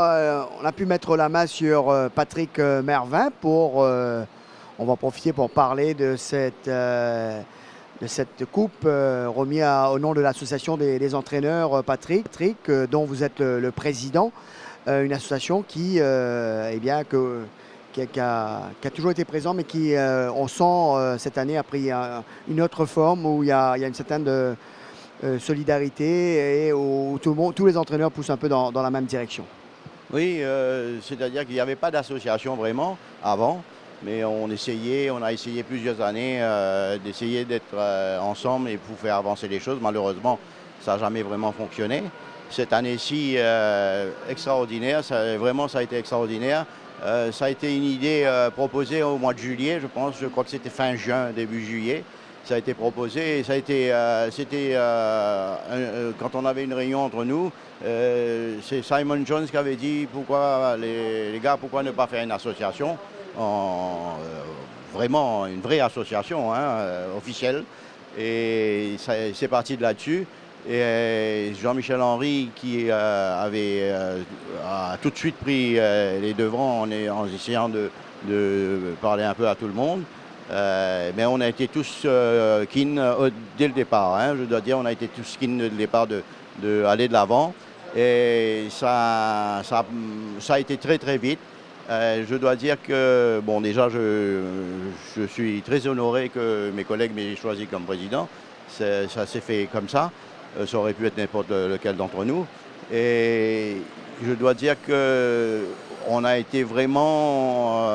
On a pu mettre la main sur Patrick Mervin on va profiter pour parler de cette coupe remise au nom de l'association des entraîneurs Patrick, dont vous êtes le président, une association qui a toujours été présente, mais qui, on sent cette année, a pris une autre forme où il y a une certaine solidarité et où tous les entraîneurs poussent un peu dans la même direction. Oui, c'est-à-dire qu'il n'y avait pas d'association vraiment avant, mais on a essayé plusieurs années d'essayer d'être ensemble et pour faire avancer les choses. Malheureusement, ça n'a jamais vraiment fonctionné. Cette année-ci, extraordinaire, ça a été extraordinaire. Ça a été une idée proposée au mois de juillet, je crois que c'était fin juin, début juillet. Ça a été proposé et quand on avait une réunion entre nous, c'est Simon Jones qui avait dit pourquoi les gars, pourquoi ne pas faire une association, vraiment une vraie association officielle. Et c'est parti de là-dessus. Et Jean-Michel Henry qui a tout de suite pris les devants en essayant de parler un peu à tout le monde. Mais on a été tous keen dès le départ. Je dois dire, on a été tous keen dès le départ d'aller de l'avant. Et ça a été très très vite. Je dois dire que, bon, déjà, je suis très honoré que mes collègues m'aient choisi comme président. Ça s'est fait comme ça. Ça aurait pu être n'importe lequel d'entre nous. Et je dois dire qu'on a été vraiment...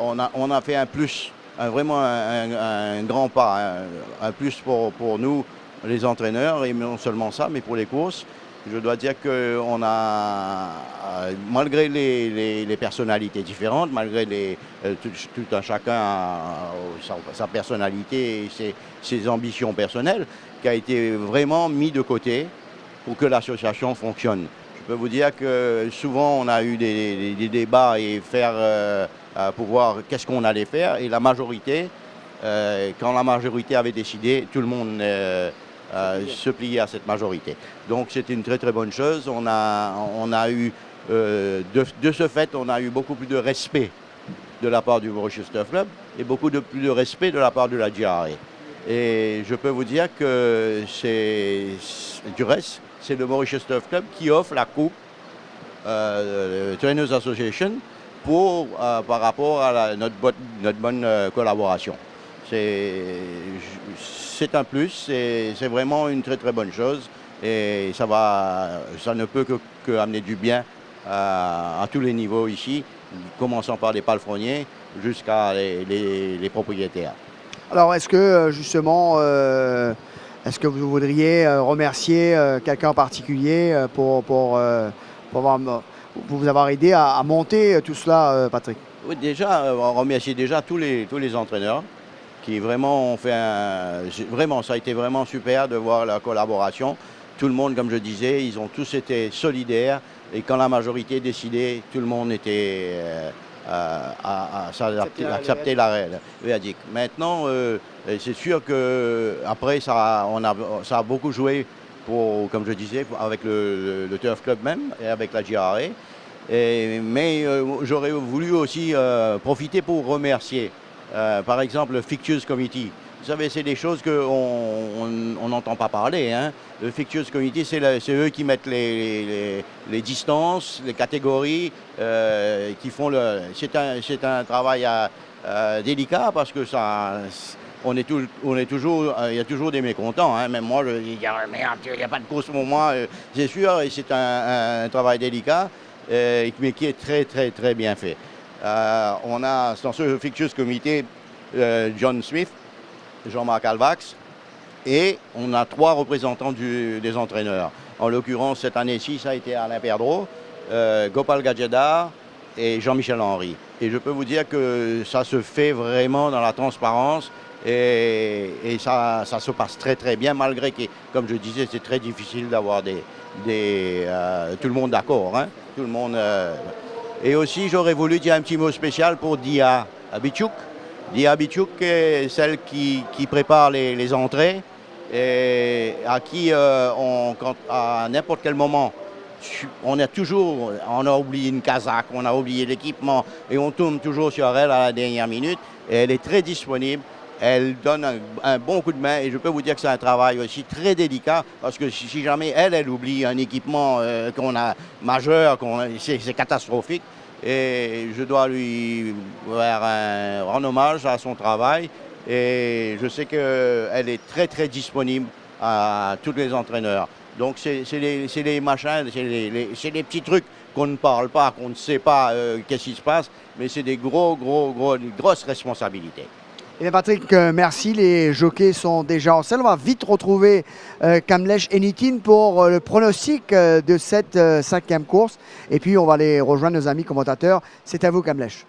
on a fait un plus. Vraiment un grand pas, un plus pour nous, les entraîneurs, et non seulement ça, mais pour les courses. Je dois dire qu'on a, malgré les personnalités différentes, malgré tout un chacun a sa personnalité et ses ambitions personnelles, qui a été vraiment mis de côté pour que l'association fonctionne. Je peux vous dire que souvent on a eu des débats et pour voir qu'est-ce qu'on allait faire. Et la majorité, quand la majorité avait décidé, tout le monde se pliait à cette majorité. Donc c'était une très très bonne chose. On a eu, de ce fait, on a eu beaucoup plus de respect de la part du Mauritius Turf Club et beaucoup plus de respect de la part de la GRA. Et je peux vous dire que du reste, c'est le Mauritius Turf Club qui offre la coupe Trainers Association par rapport à notre bonne collaboration. C'est un plus, c'est vraiment une très très bonne chose et ça ne peut que amener du bien à tous les niveaux ici, commençant par les palefreniers jusqu'à les propriétaires. Alors, est-ce que justement, est-ce que vous voudriez remercier quelqu'un en particulier pour vous avoir aidé à monter tout cela, Patrick? Oui, déjà, on remercie déjà tous les entraîneurs qui vraiment ont fait vraiment, ça a été vraiment super de voir la collaboration. Tout le monde, comme je disais, ils ont tous été solidaires et quand la majorité décidait, tout le monde était accepter la règle. Maintenant, c'est sûr que après ça a beaucoup joué comme je disais, avec le Turf Club même et avec la GRA. Mais j'aurais voulu aussi profiter pour remercier, par exemple, le Fictures Committee. Vous savez, c'est des choses qu'on n'entend pas parler. Le Fictures Committee, c'est eux qui mettent les distances, les catégories, qui font c'est un travail délicat parce que il y a toujours des mécontents. Même moi, je dis, merde, il n'y a pas de course pour moi, c'est sûr, et c'est un travail délicat, mais qui est très, très, très bien fait. On a dans ce Fictures Committee John Smith, Jean-Marc Alvax, et on a 3 représentants des entraîneurs. En l'occurrence, cette année-ci, ça a été Alain Perdreau, Gopal Gadjedar et Jean-Michel Henry. Et je peux vous dire que ça se fait vraiment dans la transparence et ça se passe très très bien, malgré que, comme je disais, c'est très difficile d'avoir tout le monde d'accord. Tout le monde. Et aussi, j'aurais voulu dire un petit mot spécial pour Dia Bichouk. Dia Bichouk est celle qui prépare les entrées et à qui, à n'importe quel moment, on a oublié une casaque, on a oublié l'équipement et on tourne toujours sur elle à la dernière minute. Et elle est très disponible. Elle donne un bon coup de main et je peux vous dire que c'est un travail aussi très délicat parce que si jamais elle oublie un équipement qu'on a majeur, c'est catastrophique. Et je dois lui faire un hommage à son travail. Et je sais qu'elle est très très disponible à tous les entraîneurs. Donc c'est les machins, c'est les petits trucs qu'on ne parle pas, qu'on ne sait pas qu'est-ce qui se passe, mais c'est des grosses responsabilités. Eh bien Patrick, merci. Les jockeys sont déjà en selle. On va vite retrouver Kamlesh et Nitin pour le pronostic de cette 5e course. Et puis on va aller rejoindre nos amis commentateurs. C'est à vous Kamlesh.